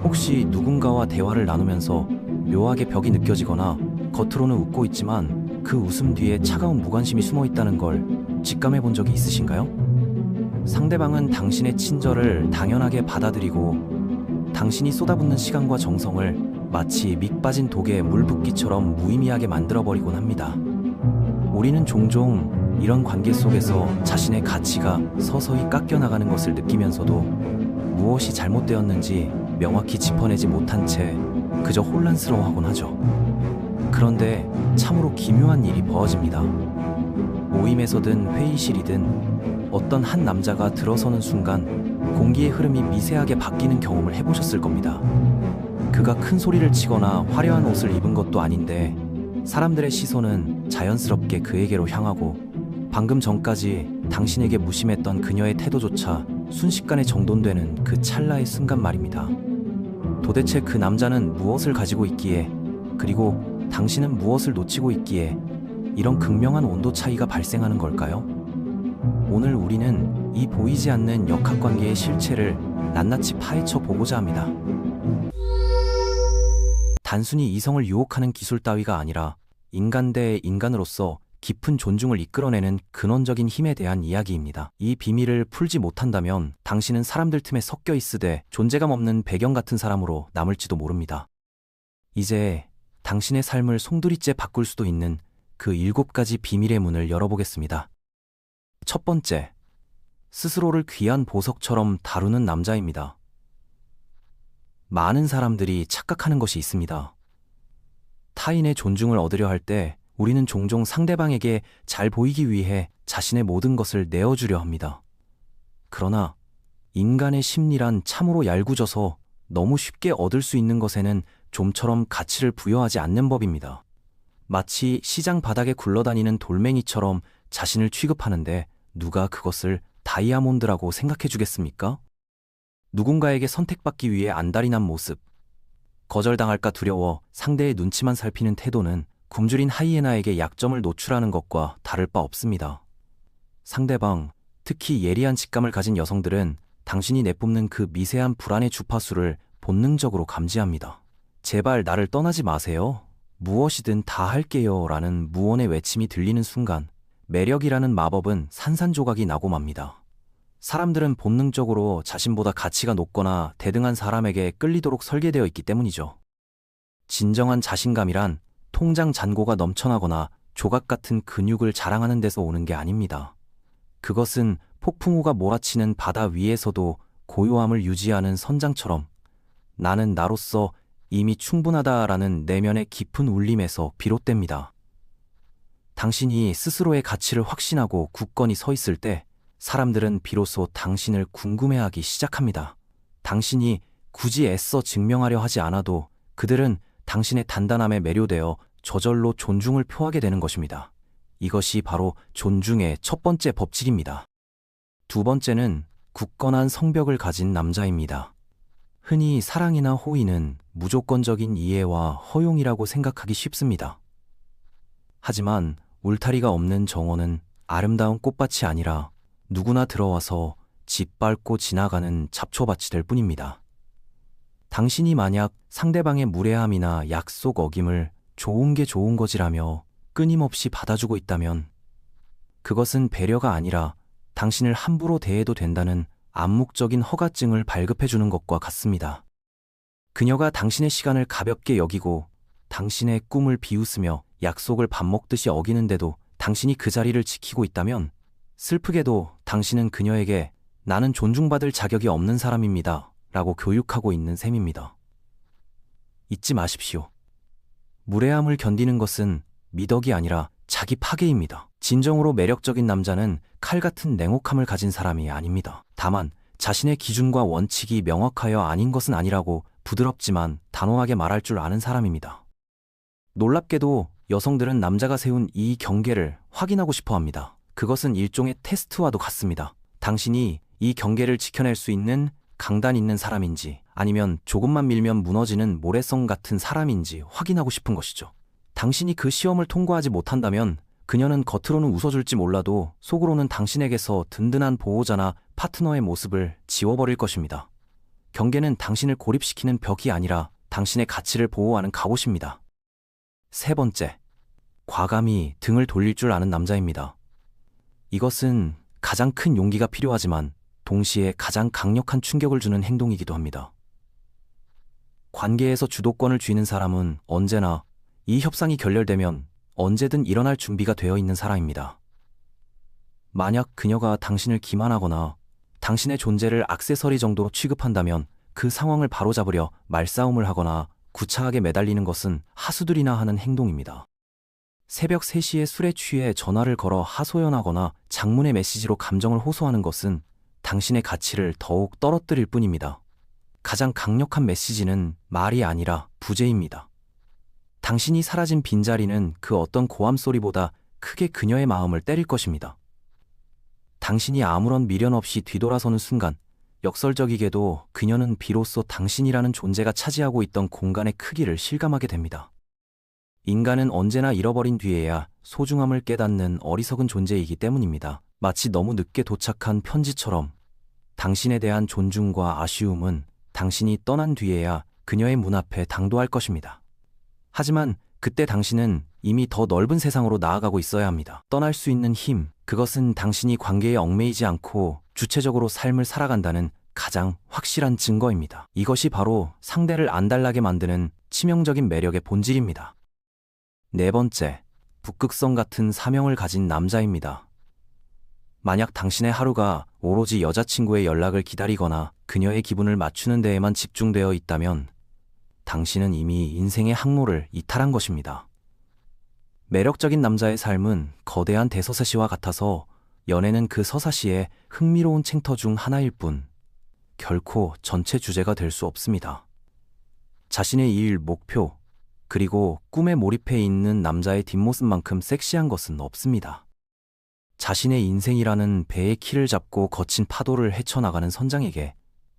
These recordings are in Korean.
혹시 누군가와 대화를 나누면서 묘하게 벽이 느껴지거나 겉으로는 웃고 있지만 그 웃음 뒤에 차가운 무관심이 숨어 있다는 걸 직감해 본 적이 있으신가요? 상대방은 당신의 친절을 당연하게 받아들이고 당신이 쏟아붓는 시간과 정성을 마치 밑 빠진 독에 물 붓기처럼 무의미하게 만들어버리곤 합니다. 우리는 종종 이런 관계 속에서 자신의 가치가 서서히 깎여나가는 것을 느끼면서도 무엇이 잘못되었는지 명확히 짚어내지 못한 채 그저 혼란스러워하곤 하죠. 그런데 참으로 기묘한 일이 벌어집니다. 모임에서든 회의실이든 어떤 한 남자가 들어서는 순간 공기의 흐름이 미세하게 바뀌는 경험을 해보셨을 겁니다. 그가 큰 소리를 치거나 화려한 옷을 입은 것도 아닌데 사람들의 시선은 자연스럽게 그에게로 향하고 방금 전까지 당신에게 무심했던 그녀의 태도조차 순식간에 정돈되는 그 찰나의 순간 말입니다. 도대체 그 남자는 무엇을 가지고 있기에, 그리고 당신은 무엇을 놓치고 있기에 이런 극명한 온도 차이가 발생하는 걸까요? 오늘 우리는 이 보이지 않는 역학관계의 실체를 낱낱이 파헤쳐 보고자 합니다. 단순히 이성을 유혹하는 기술 따위가 아니라 인간 대 인간으로서 깊은 존중을 이끌어내는 근원적인 힘에 대한 이야기입니다. 이 비밀을 풀지 못한다면 당신은 사람들 틈에 섞여 있으되 존재감 없는 배경 같은 사람으로 남을지도 모릅니다. 이제 당신의 삶을 송두리째 바꿀 수도 있는 그 7가지 비밀의 문을 열어보겠습니다. 첫 번째, 스스로를 귀한 보석처럼 다루는 남자입니다. 많은 사람들이 착각하는 것이 있습니다. 타인의 존중을 얻으려 할 때 우리는 종종 상대방에게 잘 보이기 위해 자신의 모든 것을 내어주려 합니다. 그러나 인간의 심리란 참으로 얄궂어서 너무 쉽게 얻을 수 있는 것에는 좀처럼 가치를 부여하지 않는 법입니다. 마치 시장 바닥에 굴러다니는 돌멩이처럼 자신을 취급하는데 누가 그것을 다이아몬드라고 생각해 주겠습니까? 누군가에게 선택받기 위해 안달이 난 모습, 거절당할까 두려워 상대의 눈치만 살피는 태도는 굶주린 하이에나에게 약점을 노출하는 것과 다를 바 없습니다. 상대방, 특히 예리한 직감을 가진 여성들은 당신이 내뿜는 그 미세한 불안의 주파수를 본능적으로 감지합니다. 제발 나를 떠나지 마세요. 무엇이든 다 할게요. 라는 무언의 외침이 들리는 순간 매력이라는 마법은 산산조각이 나고 맙니다. 사람들은 본능적으로 자신보다 가치가 높거나 대등한 사람에게 끌리도록 설계되어 있기 때문이죠. 진정한 자신감이란 통장 잔고가 넘쳐나거나 조각 같은 근육을 자랑하는 데서 오는 게 아닙니다. 그것은 폭풍우가 몰아치는 바다 위에서도 고요함을 유지하는 선장처럼 나는 나로서 이미 충분하다라는 내면의 깊은 울림에서 비롯됩니다. 당신이 스스로의 가치를 확신하고 굳건히 서 있을 때 사람들은 비로소 당신을 궁금해하기 시작합니다. 당신이 굳이 애써 증명하려 하지 않아도 그들은 당신의 단단함에 매료되어 저절로 존중을 표하게 되는 것입니다. 이것이 바로 존중의 첫 번째 법칙입니다. 두 번째는 굳건한 성벽을 가진 남자입니다. 흔히 사랑이나 호의는 무조건적인 이해와 허용이라고 생각하기 쉽습니다. 하지만 울타리가 없는 정원은 아름다운 꽃밭이 아니라 누구나 들어와서 짓밟고 지나가는 잡초밭이 될 뿐입니다. 당신이 만약 상대방의 무례함이나 약속 어김을 좋은 게 좋은 거지라며 끊임없이 받아주고 있다면 그것은 배려가 아니라 당신을 함부로 대해도 된다는 암묵적인 허가증을 발급해주는 것과 같습니다. 그녀가 당신의 시간을 가볍게 여기고 당신의 꿈을 비웃으며 약속을 밥 먹듯이 어기는데도 당신이 그 자리를 지키고 있다면 슬프게도 당신은 그녀에게 나는 존중받을 자격이 없는 사람입니다 라고 교육하고 있는 셈입니다. 잊지 마십시오. 무례함을 견디는 것은 미덕이 아니라 자기 파괴입니다. 진정으로 매력적인 남자는 칼 같은 냉혹함을 가진 사람이 아닙니다. 다만 자신의 기준과 원칙이 명확하여 아닌 것은 아니라고 부드럽지만 단호하게 말할 줄 아는 사람입니다. 놀랍게도 여성들은 남자가 세운 이 경계를 확인하고 싶어 합니다. 그것은 일종의 테스트와도 같습니다. 당신이 이 경계를 지켜낼 수 있는 강단 있는 사람인지 아니면 조금만 밀면 무너지는 모래성 같은 사람인지 확인하고 싶은 것이죠. 당신이 그 시험을 통과하지 못한다면 그녀는 겉으로는 웃어줄지 몰라도 속으로는 당신에게서 든든한 보호자나 파트너의 모습을 지워버릴 것입니다. 경계는 당신을 고립시키는 벽이 아니라 당신의 가치를 보호하는 갑옷입니다. 세 번째, 과감히 등을 돌릴 줄 아는 남자입니다. 이것은 가장 큰 용기가 필요하지만 동시에 가장 강력한 충격을 주는 행동이기도 합니다. 관계에서 주도권을 쥐는 사람은 언제나 이 협상이 결렬되면 언제든 일어날 준비가 되어 있는 사람입니다. 만약 그녀가 당신을 기만하거나 당신의 존재를 액세서리 정도로 취급한다면 그 상황을 바로잡으려 말싸움을 하거나 구차하게 매달리는 것은 하수들이나 하는 행동입니다. 새벽 3시에 술에 취해 전화를 걸어 하소연하거나 장문의 메시지로 감정을 호소하는 것은 당신의 가치를 더욱 떨어뜨릴 뿐입니다. 가장 강력한 메시지는 말이 아니라 부재입니다. 당신이 사라진 빈자리는 그 어떤 고함 소리보다 크게 그녀의 마음을 때릴 것입니다. 당신이 아무런 미련 없이 뒤돌아서는 순간 역설적이게도 그녀는 비로소 당신이라는 존재가 차지하고 있던 공간의 크기를 실감하게 됩니다. 인간은 언제나 잃어버린 뒤에야 소중함을 깨닫는 어리석은 존재이기 때문입니다. 마치 너무 늦게 도착한 편지처럼 당신에 대한 존중과 아쉬움은 당신이 떠난 뒤에야 그녀의 문 앞에 당도할 것입니다. 하지만 그때 당신은 이미 더 넓은 세상으로 나아가고 있어야 합니다. 떠날 수 있는 힘, 그것은 당신이 관계에 얽매이지 않고 주체적으로 삶을 살아간다는 가장 확실한 증거입니다. 이것이 바로 상대를 안달나게 만드는 치명적인 매력의 본질입니다. 네 번째, 북극성 같은 사명을 가진 남자입니다. 만약 당신의 하루가 오로지 여자친구의 연락을 기다리거나 그녀의 기분을 맞추는 데에만 집중되어 있다면 당신은 이미 인생의 항로를 이탈한 것입니다. 매력적인 남자의 삶은 거대한 대서사시와 같아서 연애는 그 서사시의 흥미로운 챕터 중 하나일 뿐 결코 전체 주제가 될 수 없습니다. 자신의 일, 목표, 그리고 꿈에 몰입해 있는 남자의 뒷모습만큼 섹시한 것은 없습니다. 자신의 인생이라는 배의 키를 잡고 거친 파도를 헤쳐나가는 선장에게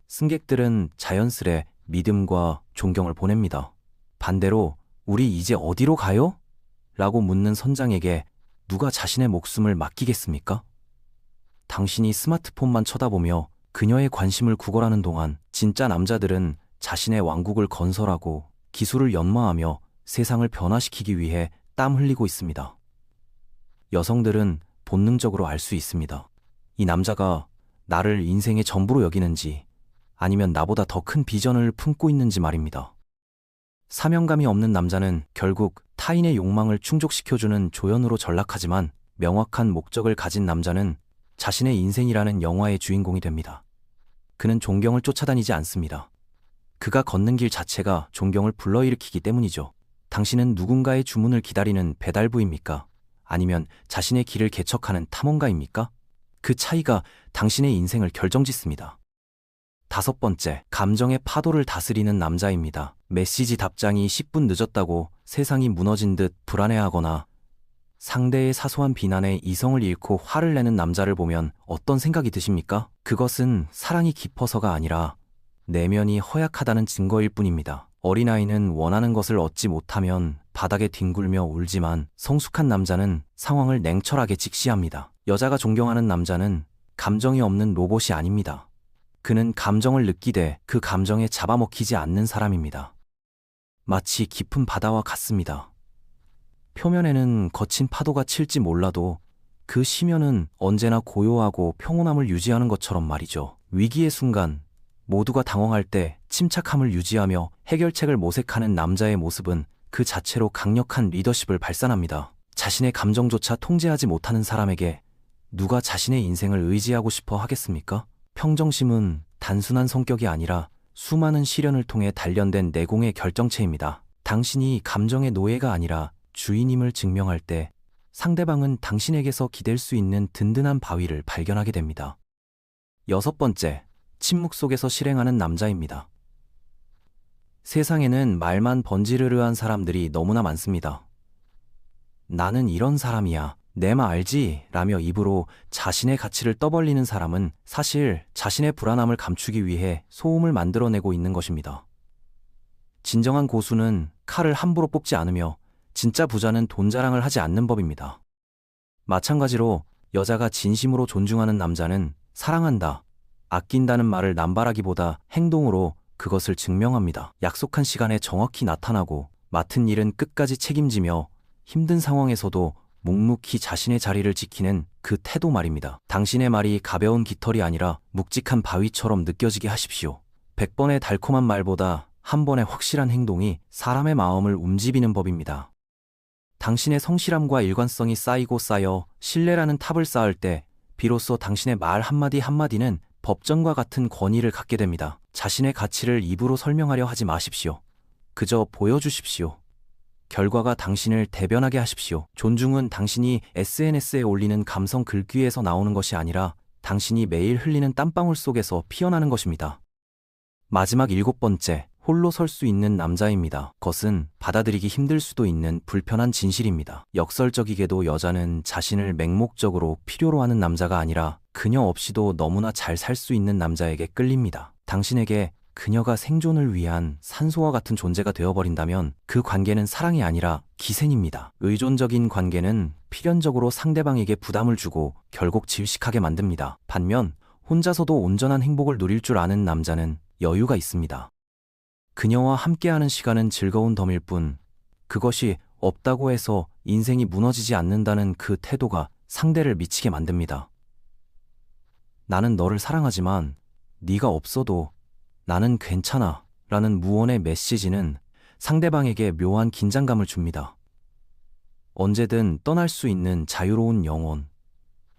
승객들은 자연스레 믿음과 존경을 보냅니다. 반대로 우리 이제 어디로 가요? 라고 묻는 선장에게 누가 자신의 목숨을 맡기겠습니까? 당신이 스마트폰만 쳐다보며 그녀의 관심을 구걸하는 동안 진짜 남자들은 자신의 왕국을 건설하고 기술을 연마하며 세상을 변화시키기 위해 땀 흘리고 있습니다. 여성들은 본능적으로 알 수 있습니다. 이 남자가 나를 인생의 전부로 여기는지 아니면 나보다 더 큰 비전을 품고 있는지 말입니다. 사명감이 없는 남자는 결국 타인의 욕망을 충족시켜주는 조연으로 전락하지만 명확한 목적을 가진 남자는 자신의 인생이라는 영화의 주인공이 됩니다. 그는 존경을 쫓아다니지 않습니다. 그가 걷는 길 자체가 존경을 불러일으키기 때문이죠. 당신은 누군가의 주문을 기다리는 배달부입니까? 아니면 자신의 길을 개척하는 탐험가입니까? 그 차이가 당신의 인생을 결정짓습니다. 다섯 번째, 감정의 파도를 다스리는 남자입니다. 메시지 답장이 10분 늦었다고 세상이 무너진 듯 불안해하거나 상대의 사소한 비난에 이성을 잃고 화를 내는 남자를 보면 어떤 생각이 드십니까? 그것은 사랑이 깊어서가 아니라 내면이 허약하다는 증거일 뿐입니다. 어린아이는 원하는 것을 얻지 못하면 바닥에 뒹굴며 울지만 성숙한 남자는 상황을 냉철하게 직시합니다. 여자가 존경하는 남자는 감정이 없는 로봇이 아닙니다. 그는 감정을 느끼되 그 감정에 잡아먹히지 않는 사람입니다. 마치 깊은 바다와 같습니다. 표면에는 거친 파도가 칠지 몰라도 그 심연은 언제나 고요하고 평온함을 유지하는 것처럼 말이죠. 위기의 순간 모두가 당황할 때 침착함을 유지하며 해결책을 모색하는 남자의 모습은 그 자체로 강력한 리더십을 발산합니다. 자신의 감정조차 통제하지 못하는 사람에게 누가 자신의 인생을 의지하고 싶어 하겠습니까? 평정심은 단순한 성격이 아니라 수많은 시련을 통해 단련된 내공의 결정체입니다. 당신이 감정의 노예가 아니라 주인임을 증명할 때 상대방은 당신에게서 기댈 수 있는 든든한 바위를 발견하게 됩니다. 여섯 번째, 침묵 속에서 실행하는 남자입니다. 세상에는 말만 번지르르한 사람들이 너무나 많습니다. 나는 이런 사람이야, 내마 알지? 라며 입으로 자신의 가치를 떠벌리는 사람은 사실 자신의 불안함을 감추기 위해 소음을 만들어내고 있는 것입니다. 진정한 고수는 칼을 함부로 뽑지 않으며 진짜 부자는 돈 자랑을 하지 않는 법입니다. 마찬가지로 여자가 진심으로 존중하는 남자는 사랑한다, 아낀다는 말을 남발하기보다 행동으로 그것을 증명합니다. 약속한 시간에 정확히 나타나고 맡은 일은 끝까지 책임지며 힘든 상황에서도 묵묵히 자신의 자리를 지키는 그 태도 말입니다. 당신의 말이 가벼운 깃털이 아니라 묵직한 바위처럼 느껴지게 하십시오. 100번의 달콤한 말보다 한 번의 확실한 행동이 사람의 마음을 움직이는 법입니다. 당신의 성실함과 일관성이 쌓이고 쌓여 신뢰라는 탑을 쌓을 때 비로소 당신의 말 한마디 한마디는 법전과 같은 권위를 갖게 됩니다. 자신의 가치를 입으로 설명하려 하지 마십시오. 그저 보여주십시오. 결과가 당신을 대변하게 하십시오. 존중은 당신이 SNS에 올리는 감성 글귀에서 나오는 것이 아니라 당신이 매일 흘리는 땀방울 속에서 피어나는 것입니다. 마지막 7번째, 홀로 설 수 있는 남자입니다. 그것은 받아들이기 힘들 수도 있는 불편한 진실입니다. 역설적이게도 여자는 자신을 맹목적으로 필요로 하는 남자가 아니라 그녀 없이도 너무나 잘 살 수 있는 남자에게 끌립니다. 당신에게 그녀가 생존을 위한 산소와 같은 존재가 되어버린다면 그 관계는 사랑이 아니라 기생입니다. 의존적인 관계는 필연적으로 상대방에게 부담을 주고 결국 질식하게 만듭니다. 반면 혼자서도 온전한 행복을 누릴 줄 아는 남자는 여유가 있습니다. 그녀와 함께하는 시간은 즐거운 덤일 뿐 그것이 없다고 해서 인생이 무너지지 않는다는 그 태도가 상대를 미치게 만듭니다. 나는 너를 사랑하지만 네가 없어도 나는 괜찮아 라는 무언의 메시지는 상대방에게 묘한 긴장감을 줍니다. 언제든 떠날 수 있는 자유로운 영혼.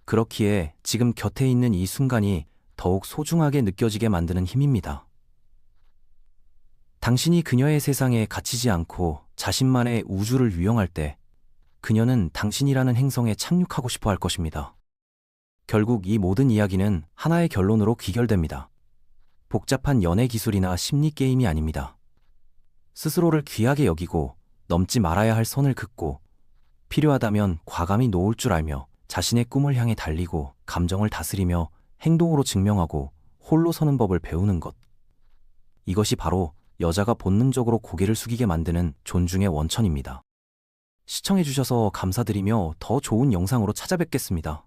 그렇기에 지금 곁에 있는 이 순간이 더욱 소중하게 느껴지게 만드는 힘입니다. 당신이 그녀의 세상에 갇히지 않고 자신만의 우주를 유영할 때 그녀는 당신이라는 행성에 착륙하고 싶어 할 것입니다. 결국 이 모든 이야기는 하나의 결론으로 귀결됩니다. 복잡한 연애 기술이나 심리 게임이 아닙니다. 스스로를 귀하게 여기고 넘지 말아야 할 선을 긋고 필요하다면 과감히 놓을 줄 알며 자신의 꿈을 향해 달리고 감정을 다스리며 행동으로 증명하고 홀로 서는 법을 배우는 것. 이것이 바로 여자가 본능적으로 고개를 숙이게 만드는 존중의 원천입니다. 시청해주셔서 감사드리며 더 좋은 영상으로 찾아뵙겠습니다.